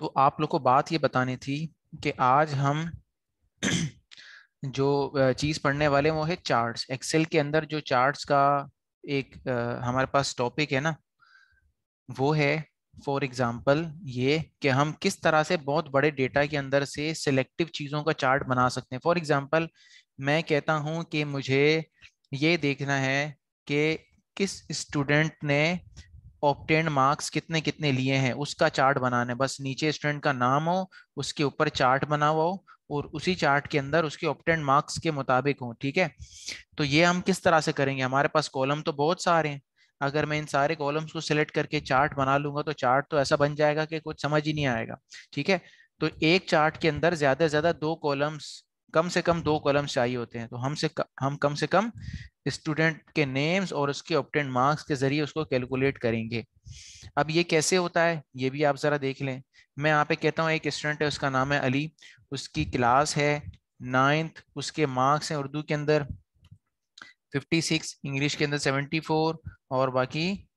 तो आप लोग को बात ये बतानी थी कि आज हम जो चीज़ पढ़ने वाले हैं वो है चार्ट्स। एक्सेल के अंदर जो चार्ट्स का एक हमारे पास टॉपिक है ना, वो है फॉर एग्जांपल ये कि हम किस तरह से बहुत बड़े डेटा के अंदर से सिलेक्टिव चीज़ों का चार्ट बना सकते हैं। फॉर एग्जांपल मैं कहता हूं कि मुझे ये देखना है कि किस स्टूडेंट ने ऑब्टेन्ड मार्क्स कितने कितने लिए हैं, उसका चार्ट बनाना है। बस नीचे स्टूडेंट का नाम हो, उसके ऊपर चार्ट बना हुआ हो और उसी चार्ट के अंदर उसके ऑब्टेन्ड मार्क्स के मुताबिक हो। ठीक है, तो ये हम किस तरह से करेंगे? हमारे पास कॉलम तो बहुत सारे हैं। अगर मैं इन सारे कॉलम्स को सिलेक्ट करके चार्ट बना लूंगा तो चार्ट तो ऐसा बन जाएगा कि कुछ समझ ही नहीं आएगा। ठीक है, तो एक चार्ट के अंदर ज्यादा से ज्यादा दो कॉलम्स, कम से कम दो कॉलम्स चाहिए होते हैं। तो हम कम से कम स्टूडेंट के नेम्स और उसके ऑब्टेन्ड मार्क्स के जरिए उसको कैलकुलेट करेंगे। अब ये कैसे होता है ये भी आप जरा देख लें। मैं यहाँ पे कहता हूँ एक स्टूडेंट है, उसका नाम है अली, उसकी क्लास है नाइन्थ, उसके मार्क्स हैं उर्दू के अंदर 56, इंग्लिश के अंदर 74 और बाकी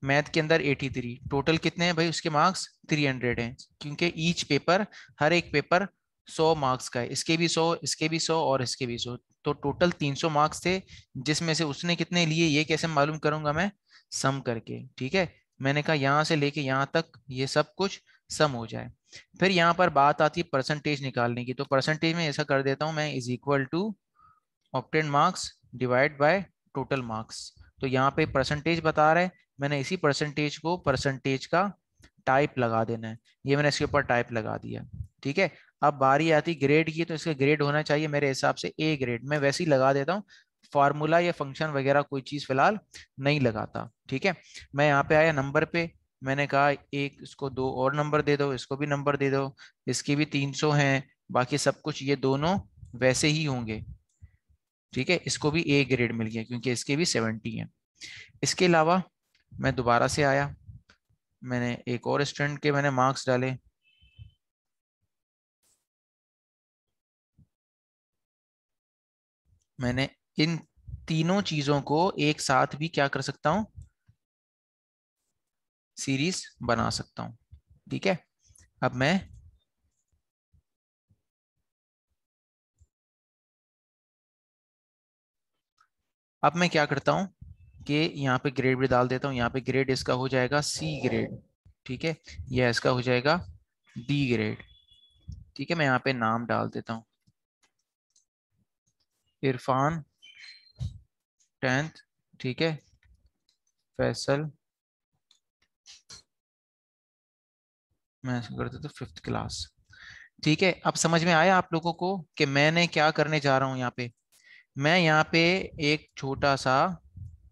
मैथ के अंदर 83। टोटल कितने हैं भाई उसके मार्क्स? 300 हैं, क्योंकि ईच पेपर, हर एक पेपर 100 मार्क्स का है। इसके भी 100, इसके भी 100 और इसके भी 100, तो टोटल 300 मार्क्स थे। जिसमें से उसने कितने लिए ये कैसे मालूम करूंगा मैं? सम करके। ठीक है, मैंने कहा यहाँ से लेके यहाँ तक ये सब कुछ सम हो जाए। फिर यहाँ पर बात आती है परसेंटेज निकालने की। तो परसेंटेज में ऐसा कर देता हूँ मैं, is equal to obtain marks divide by total marks. तो यहाँ पे परसेंटेज बता रहा है, मैंने इसी परसेंटेज को परसेंटेज का टाइप लगा देना है। ये मैंने इसके ऊपर टाइप लगा दिया। ठीक है, अब बारी आती ग्रेड की। तो इसका ग्रेड होना चाहिए मेरे हिसाब से ए ग्रेड। मैं वैसे ही लगा देता हूँ, फार्मूला या फंक्शन वगैरह कोई चीज फिलहाल नहीं लगाता। ठीक है, मैं यहाँ पे आया नंबर पे, मैंने कहा एक इसको दो और नंबर दे दो, इसको भी नंबर दे दो, इसकी भी 300 हैं, बाकी सब कुछ ये दोनों वैसे ही होंगे। ठीक है, इसको भी ए ग्रेड मिल गया क्योंकि इसके भी 70 हैं। इसके अलावा मैं दोबारा से आया, मैंने एक और स्टूडेंट के मैंने मार्क्स डाले। मैंने इन तीनों चीजों को एक साथ भी क्या कर सकता हूं? सीरीज बना सकता हूं। ठीक है, अब मैं क्या करता हूं कि यहाँ पे ग्रेड भी डाल देता हूँ। यहाँ पे ग्रेड इसका हो जाएगा सी ग्रेड। ठीक है, यह इसका हो जाएगा डी ग्रेड। ठीक है, मैं यहाँ पे नाम डाल देता हूँ, इरफान 10th। ठीक है, फैसल, मैं ऐसा कर देता हूँ 5th क्लास। ठीक है, अब समझ में आया आप लोगों को कि मैंने क्या करने जा रहा हूँ यहाँ पे? मैं यहाँ पे एक छोटा सा,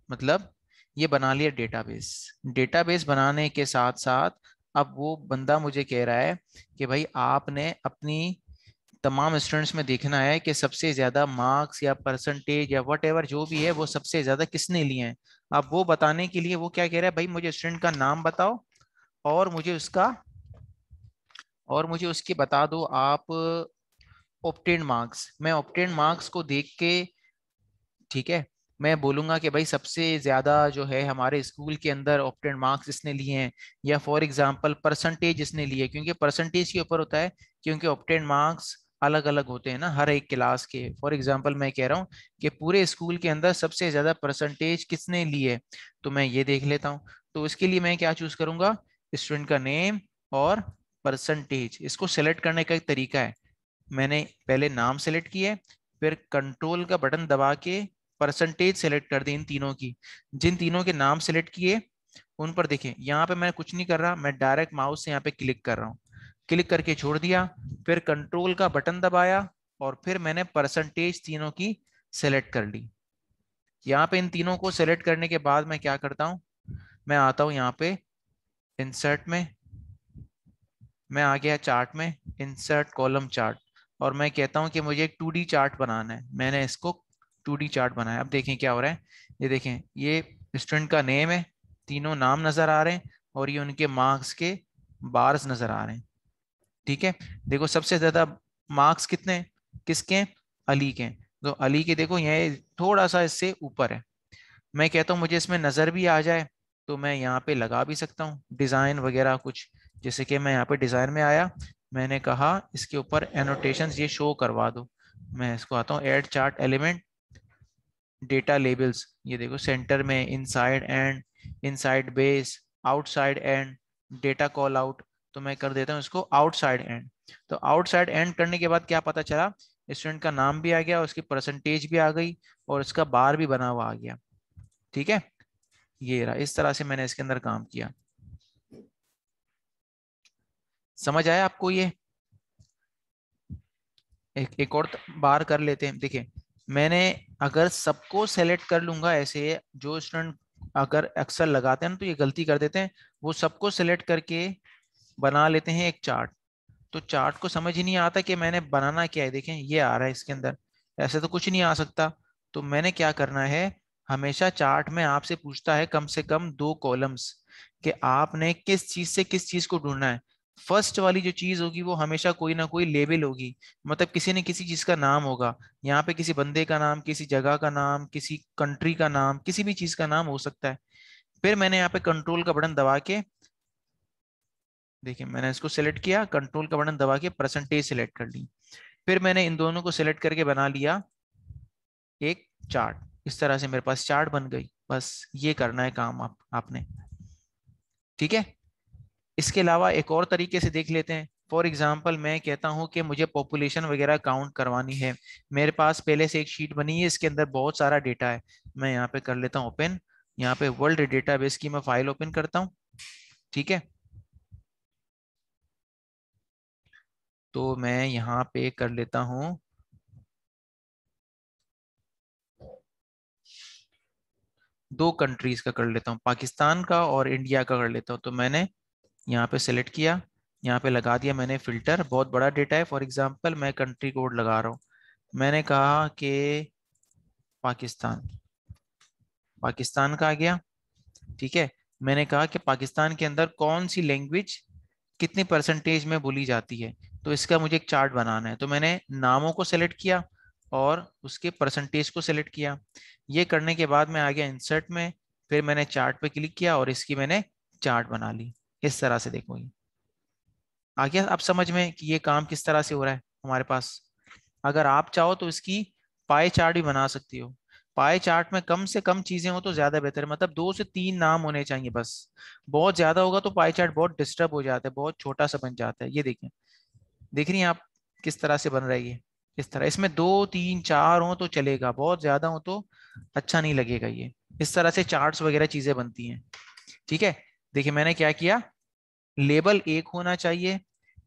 मतलब ये बना लिया डेटाबेस। डेटाबेस बनाने के साथ साथ अब वो बंदा मुझे कह रहा है कि भाई आपने अपनी तमाम स्टूडेंट्स में देखना है कि सबसे ज्यादा मार्क्स या परसेंटेज या वट एवर जो भी है वो सबसे ज्यादा किसने लिए हैं। अब वो बताने के लिए वो क्या कह रहा है, भाई मुझे स्टूडेंट का नाम बताओ और मुझे उसका, और मुझे उसके बता दो आप ऑब्टेन्ड मार्क्स। मैं ऑब्टेन्ड मार्क्स को देख के, ठीक है, मैं बोलूंगा कि भाई सबसे ज्यादा जो है हमारे स्कूल के अंदर ऑब्टेन्ड मार्क्स इसने लिए हैं, या फॉर एग्जांपल परसेंटेज इसने लिए, क्योंकि परसेंटेज के ऊपर होता है, क्योंकि ऑब्टेन्ड मार्क्स अलग अलग होते हैं ना हर एक क्लास के। फॉर एग्जांपल मैं कह रहा हूँ कि पूरे स्कूल के अंदर सबसे ज्यादा परसेंटेज किसने लिए, तो मैं ये देख लेता हूँ। तो इसके लिए मैं क्या चूज करूंगा? स्टूडेंट का नेम और परसेंटेज। इसको सेलेक्ट करने का एक तरीका है, मैंने पहले नाम सेलेक्ट किया, फिर कंट्रोल का बटन दबा के परसेंटेज सेलेक्ट कर दी इन तीनों की। जिन तीनों के नाम सेलेक्ट किए उन पर देखें, यहाँ पे मैं कुछ नहीं कर रहा, मैं डायरेक्ट माउस से यहाँ पे क्लिक कर रहा हूँ। क्लिक करके छोड़ दिया, फिर कंट्रोल का बटन दबाया और फिर मैंने परसेंटेज तीनों की सेलेक्ट कर ली। यहाँ पे इन तीनों को सेलेक्ट करने के बाद मैं क्या करता हूँ, मैं आता हूँ यहाँ पे इंसर्ट में, मैं आ गया चार्ट में, इंसर्ट कॉलम चार्ट, और मैं कहता हूं कि मुझे एक 2D चार्ट बनाना है। मैंने इसको 2D चार्ट बनाया। अब देखें क्या हो रहा है, ये देखें, ये स्टूडेंट का नेम है, तीनों नाम नजर आ रहे हैं और ये उनके मार्क्स के बार्स नजर आ रहे हैं। ठीक है, देखो सबसे ज्यादा मार्क्स कितने हैं? किसके हैं? अली के हैं। तो अली के देखो ये थोड़ा सा इससे ऊपर है। मैं कहता हूँ मुझे इसमें नजर भी आ जाए तो मैं यहाँ पे लगा भी सकता हूँ डिजाइन वगैरह कुछ। जैसे कि मैं यहाँ पे डिजाइन में आया, मैंने कहा इसके ऊपर एनोटेशंस ये शो करवा दो। मैं इसको आता हूँ add chart element data labels, ये देखो सेंटर में inside and, inside base, outside and, data call out. तो मैं कर देता हूँ इसको आउटसाइड एंड। तो आउटसाइड एंड करने के बाद क्या पता चला, स्टूडेंट का नाम भी आ गया, उसकी परसेंटेज भी आ गई, और उसका बार भी बना हुआ आ गया। ठीक है, ये रहा, इस तरह से मैंने इसके अंदर काम किया। समझ आया आपको ये? एक और बार कर लेते हैं। देखिए, मैंने अगर सबको सेलेक्ट कर लूंगा ऐसे, जो स्टूडेंट अगर एक्सेल लगाते हैं ना तो ये गलती कर देते हैं, वो सबको सेलेक्ट करके बना लेते हैं एक चार्ट। तो चार्ट को समझ ही नहीं आता कि मैंने बनाना क्या है। देखें ये आ रहा है इसके अंदर, ऐसे तो कुछ नहीं आ सकता। तो मैंने क्या करना है, हमेशा चार्ट में आपसे पूछता है कम से कम 2 कॉलम्स, कि आपने किस चीज से किस चीज को ढूंढना है। फर्स्ट वाली जो चीज होगी वो हमेशा कोई ना कोई लेबल होगी, मतलब किसी न किसी चीज का नाम होगा। यहाँ पे किसी बंदे का नाम, किसी जगह का नाम, किसी कंट्री का नाम, किसी भी चीज का नाम हो सकता है। फिर मैंने यहाँ पे कंट्रोल का बटन दबा के, देखिए मैंने इसको सिलेक्ट किया, कंट्रोल का बटन दबा के परसेंटेज सिलेक्ट कर ली। फिर मैंने इन दोनों को सिलेक्ट करके बना लिया एक चार्ट। इस तरह से मेरे पास चार्ट बन गई। बस ये करना है काम आपने। ठीक है, इसके अलावा एक और तरीके से देख लेते हैं। फॉर एग्जाम्पल मैं कहता हूं कि मुझे पॉपुलेशन वगैरह काउंट करवानी है। मेरे पास पहले से एक शीट बनी है, इसके अंदर बहुत सारा डेटा है। मैं यहाँ पे कर लेता हूँ ओपन, यहाँ पे वर्ल्ड डेटाबेस की मैं फाइल ओपन करता हूँ। ठीक है, तो मैं यहाँ पे कर लेता हूँ 2 कंट्रीज का कर लेता हूँ, पाकिस्तान का और इंडिया का कर लेता हूँ। तो मैंने यहाँ पे सेलेक्ट किया, यहाँ पे लगा दिया मैंने फिल्टर। बहुत बड़ा डेटा है, फॉर एग्जांपल मैं कंट्री कोड लगा रहा हूँ। मैंने कहा कि पाकिस्तान, पाकिस्तान का आ गया। ठीक है, मैंने कहा कि पाकिस्तान के अंदर कौन सी लैंग्वेज कितनी परसेंटेज में बोली जाती है। तो इसका मुझे एक चार्ट बनाना है। तो मैंने नामों को सेलेक्ट किया और उसके परसेंटेज को सेलेक्ट किया। ये करने के बाद मैं आ गया इंसर्ट में, फिर मैंने चार्ट पे क्लिक किया और इसकी मैंने चार्ट बना ली। इस तरह से देखो, ये आ गया आप समझ में कि ये काम किस तरह से हो रहा है हमारे पास। अगर आप चाहो तो इसकी पाई चार्ट भी बना सकती हो। पाई चार्ट में कम से कम चीजें हो तो ज्यादा बेहतर है, मतलब 2 से 3 नाम होने चाहिए बस। बहुत ज्यादा होगा तो पाई चार्ट बहुत डिस्टर्ब हो जाता है, बहुत छोटा सा बन जाता है। ये देखिए, देख रही हैं आप किस तरह से बन रही है। इस तरह इसमें 2 3 4 हो तो चलेगा, बहुत ज्यादा हो तो अच्छा नहीं लगेगा ये। इस तरह से चार्ट्स वगैरह चीजें बनती हैं। ठीक है, देखिए मैंने क्या किया, लेबल एक होना चाहिए,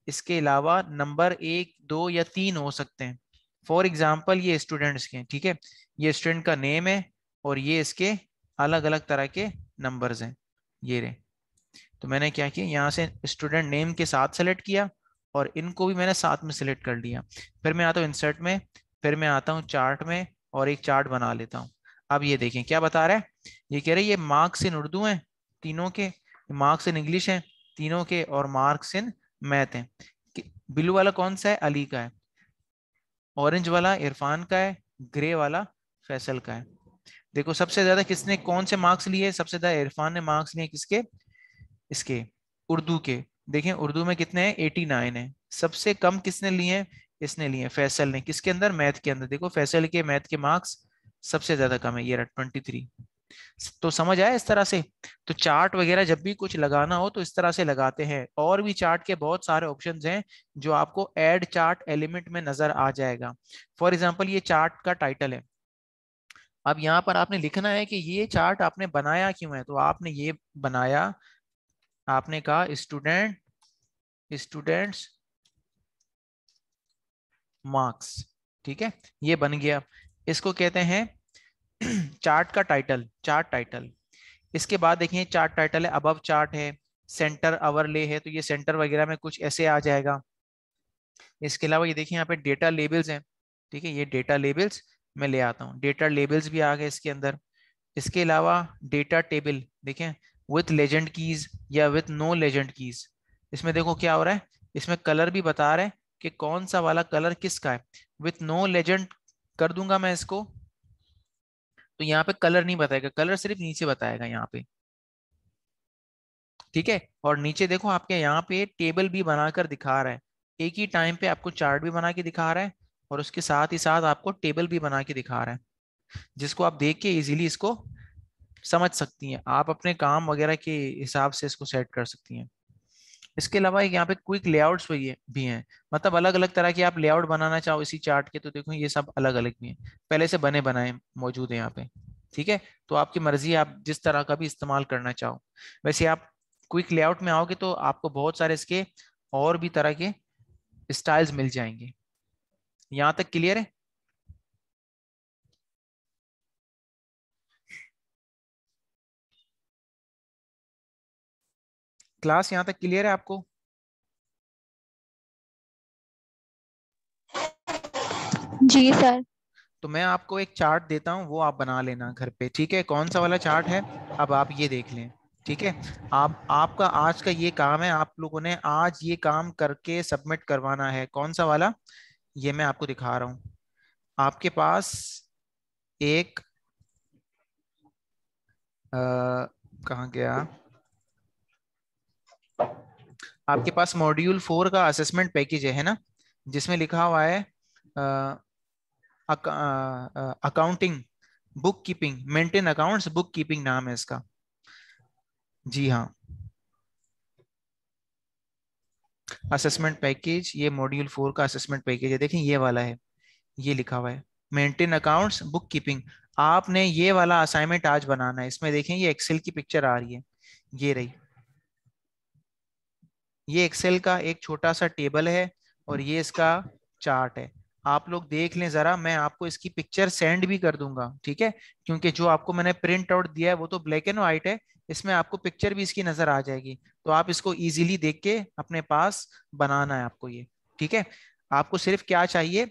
इसके अलावा नंबर 1 2 या 3 हो सकते हैं। फॉर एग्जाम्पल ये स्टूडेंट्स के हैं, ठीक है, ये स्टूडेंट का नेम है और ये इसके अलग अलग तरह के नंबर्स हैं, ये रहे। तो मैंने क्या किया, यहाँ से स्टूडेंट नेम के साथ सेलेक्ट किया और इनको भी मैंने साथ में सेलेक्ट कर लिया। फिर मैं आता हूँ इंसर्ट में, फिर मैं आता हूँ चार्ट में और एक चार्ट बना लेता हूँ। अब ये देखें क्या बता रहा है, ये कह रहे हैं ये मार्क्स इन उर्दू हैं तीनों के, मार्क्स इन इंग्लिश हैं तीनों के, और मार्क्स इन मैथ हैं। ब्लू वाला कौन सा है, अली का है, ऑरेंज वाला इरफान का है, ग्रे वाला फैसल का है। देखो सबसे ज्यादा किसने कौन से मार्क्स लिए, सबसे ज्यादा इरफान ने मार्क्स लिए किसके, इसके उर्दू के। देखें उर्दू में कितने हैं, 89 है। सबसे कम किसने लिए हैं, इसने लिए हैं, फैसल ने। किसके अंदर, मैथ के अंदर। देखो फैसल के मैथ के मार्क्स सबसे ज्यादा कम है, ये रहा 23। तो समझ आया इस तरह से। तो चार्ट वगैरह जब भी कुछ लगाना हो तो इस तरह से लगाते हैं। और भी चार्ट के बहुत सारे ऑप्शंस हैं जो आपको ऐड चार्ट एलिमेंट में नजर आ जाएगा। फॉर एग्जांपल ये चार्ट का टाइटल है। अब यहाँ पर आपने लिखना है कि ये चार्ट आपने बनाया क्यों है। तो आपने ये बनाया, आपने कहा स्टूडेंट्स मार्क्स। ठीक है, ये बन गया। इसको कहते हैं चार्ट का टाइटल, चार्ट टाइटल। इसके बाद देखिए चार्ट टाइटल है, अबव चार्ट है, सेंटर ओवरले है, तो ये सेंटर वगैरह में कुछ ऐसे आ जाएगा। इसके अलावा ये देखिए यहाँ पे डेटा लेबल्स हैं। ठीक है, ये डेटा लेबल्स मैं ले आता हूँ, डेटा लेबल्स भी आ गए इसके अंदर। इसके अलावा डेटा टेबल देखें, विथ लेजेंड कीज या विथ नो लेजेंड कीज। इसमें देखो क्या हो रहा है, इसमें कलर भी बता रहे हैं कि कौन सा वाला कलर किसका है। विथ नो लेजेंड कर दूंगा मैं इसको, तो यहाँ पे कलर नहीं बताएगा, कलर सिर्फ नीचे बताएगा यहाँ पे। ठीक है। और नीचे देखो आपके यहाँ पे टेबल भी बनाकर दिखा रहा है, एक ही टाइम पे आपको चार्ट भी बना के दिखा रहा है और उसके साथ ही साथ आपको टेबल भी बना के दिखा रहा है, जिसको आप देख के इजीली इसको समझ सकती हैं, आप अपने काम वगैरह के हिसाब से इसको सेट कर सकती हैं। इसके अलावा एक यहाँ पे क्विक लेआउट्स भी हैं, मतलब अलग अलग तरह के आप लेआउट बनाना चाहो इसी चार्ट के, तो देखो ये सब अलग अलग भी हैं, पहले से बने बनाए मौजूद है यहाँ पे। ठीक है, तो आपकी मर्जी है, आप जिस तरह का भी इस्तेमाल करना चाहो। वैसे आप क्विक लेआउट में आओगे तो आपको बहुत सारे इसके और भी तरह के स्टाइल्स मिल जाएंगे। यहाँ तक क्लियर है? क्लास यहाँ तक क्लियर है आपको? जी सर। तो मैं आपको एक चार्ट देता हूँ, वो आप बना लेना घर पे। ठीक है, कौन सा वाला चार्ट है, अब आप ये देख लें। ठीक है, आप आपका आज का ये काम है, आप लोगों ने आज ये काम करके सबमिट करवाना है। कौन सा वाला, ये मैं आपको दिखा रहा हूँ। आपके पास एक कहाँ गया, आपके पास मॉड्यूल 4 का असेसमेंट पैकेज है ना, जिसमें लिखा हुआ है accounting book keeping, maintain accounts book keeping नाम है इसका। जी हाँ, असेसमेंट पैकेज, ये मॉड्यूल 4 का असेसमेंट पैकेज है, देखें ये वाला है, ये लिखा हुआ है मेंटेन अकाउंट्स बुक कीपिंग। आपने ये वाला असाइनमेंट आज बनाना है। इसमें देखें ये एक्सेल की पिक्चर आ रही है, ये रही, ये एक्सेल का एक छोटा सा टेबल है और ये इसका चार्ट है। आप लोग देख लें जरा, मैं आपको इसकी पिक्चर सेंड भी कर दूंगा, ठीक है, क्योंकि जो आपको मैंने प्रिंट आउट दिया है वो तो ब्लैक एंड व्हाइट है, इसमें आपको पिक्चर भी इसकी नजर आ जाएगी, तो आप इसको इजीली देख के अपने पास बनाना है आपको ये। ठीक है, आपको सिर्फ क्या चाहिए,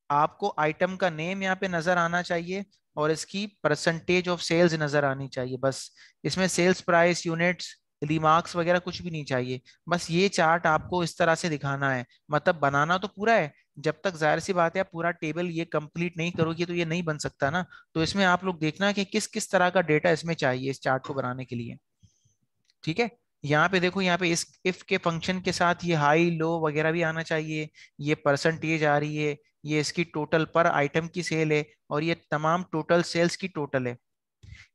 आपको आइटम का नेम यहाँ पे नजर आना चाहिए और इसकी परसेंटेज ऑफ सेल्स नजर आनी चाहिए, बस। इसमें सेल्स प्राइस, यूनिट्स, रिमार्क्स वगैरह कुछ भी नहीं चाहिए। बस ये चार्ट आपको इस तरह से दिखाना है, मतलब बनाना तो पूरा है, जब तक जाहिर सी बात है आप पूरा टेबल ये कंप्लीट नहीं करोगे तो ये नहीं बन सकता ना। तो इसमें आप लोग देखना कि किस किस तरह का डेटा इसमें चाहिए इस चार्ट को बनाने के लिए। ठीक है, यहाँ पे देखो, यहाँ पे इस इफ के फंक्शन के साथ ये हाई लो वगैरह भी आना चाहिए, ये परसेंटेज आ रही है, ये इसकी टोटल पर आइटम की सेल है और ये तमाम टोटल सेल्स की टोटल है।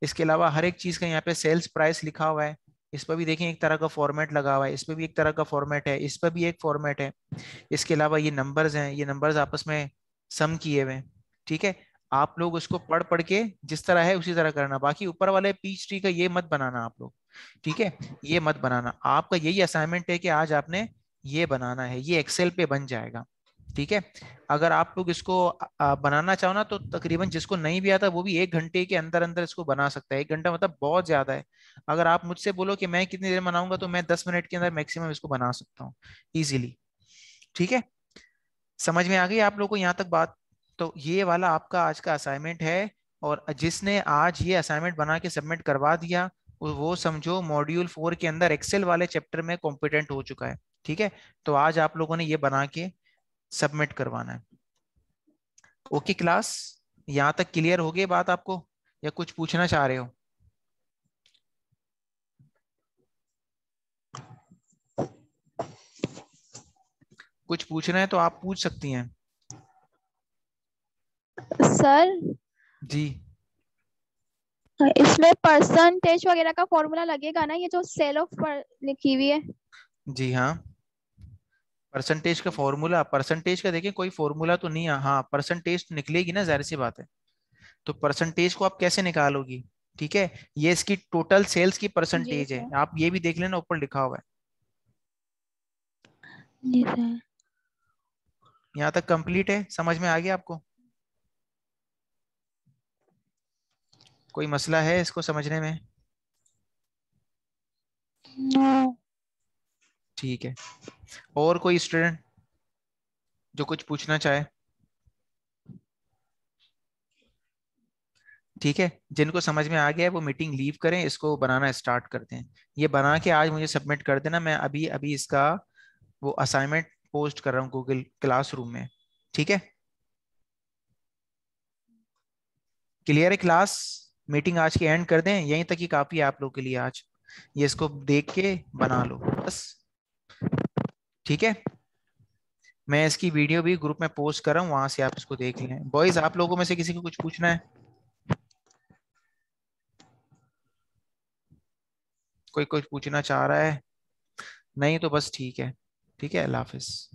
इसके अलावा हर एक चीज का यहाँ पे सेल्स प्राइस लिखा हुआ है, इस पर भी देखें एक तरह का फॉर्मेट लगा हुआ है, इस पर भी एक तरह का फॉर्मेट है, इस पर भी एक फॉर्मेट है। इसके अलावा ये नंबर्स हैं, ये नंबर्स आपस में सम किए हुए हैं। ठीक है, आप लोग उसको पढ़ पढ़ के जिस तरह है उसी तरह करना, बाकी ऊपर वाले पीच ट्री का ये मत बनाना आप लोग। ठीक है, ये मत बनाना, आपका यही असाइनमेंट है कि आज आपने ये बनाना है, ये एक्सेल पे बन जाएगा। ठीक है, अगर आप लोग इसको बनाना चाहो ना तो तकरीबन जिसको नहीं भी आता वो भी 1 घंटे के अंदर अंदर इसको बना सकता है। 1 घंटा मतलब बहुत ज्यादा है। अगर आप मुझसे बोलो कि मैं कितनी देर में बनाऊंगा तो मैं 10 मिनट के अंदर मैक्सिमम इसको बना सकता हूँ इजीली। ठीक है, समझ में आ गई आप लोगों को यहाँ तक बात? तो ये वाला आपका आज का असाइनमेंट है, और जिसने आज ये असाइनमेंट बना के सबमिट करवा दिया वो समझो मॉड्यूल 4 के अंदर एक्सेल वाले चैप्टर में कॉम्पिटेंट हो चुका है। ठीक है, तो आज आप लोगों ने ये बना के सबमिट करवाना है। ओके क्लास, यहाँ तक क्लियर हो गई बात आपको, या कुछ पूछना चाह रहे हो? कुछ पूछना है तो आप पूछ सकती हैं। सर जी इसमें परसेंटेज वगैरह का फॉर्मूला लगेगा ना, ये जो सेल ऑफ पर लिखी हुई है? जी हाँ, परसेंटेज का फॉर्मूला, परसेंटेज का देखिए कोई फॉर्मूला तो नहीं है, हाँ परसेंटेज तो निकलेगी ना, जाहिर सी बात है। तो परसेंटेज को आप कैसे निकालोगी? ठीक है, ये इसकी टोटल सेल्स की जी परसेंटेज है, सर। आप ये भी देख लेना ऊपर लिखा हुआ है। जी सर। यहाँ तक कंप्लीट है, समझ में आ गया आपको? कोई मसला है इसको समझने में? नो। ठीक है, और कोई स्टूडेंट जो कुछ पूछना चाहे? ठीक है, जिनको समझ में आ गया है वो मीटिंग लीव करें, इसको बनाना स्टार्ट करते हैं। ये बना के आज मुझे सबमिट कर देना, मैं अभी अभी इसका वो असाइनमेंट पोस्ट कर रहा हूँ गूगल क्लासरूम में। ठीक है, क्लियर है क्लास? मीटिंग आज की एंड कर दें, यहीं तक ही काफी है आप लोग के लिए आज। ये इसको देख के बना लो बस। ठीक है, मैं इसकी वीडियो भी ग्रुप में पोस्ट कर रहा हूँ, वहां से आप इसको देख लें। बॉयज, आप लोगों में से किसी को कुछ पूछना है? कोई कुछ पूछना चाह रहा है? नहीं तो बस ठीक है। ठीक है, अल्लाह हाफिज।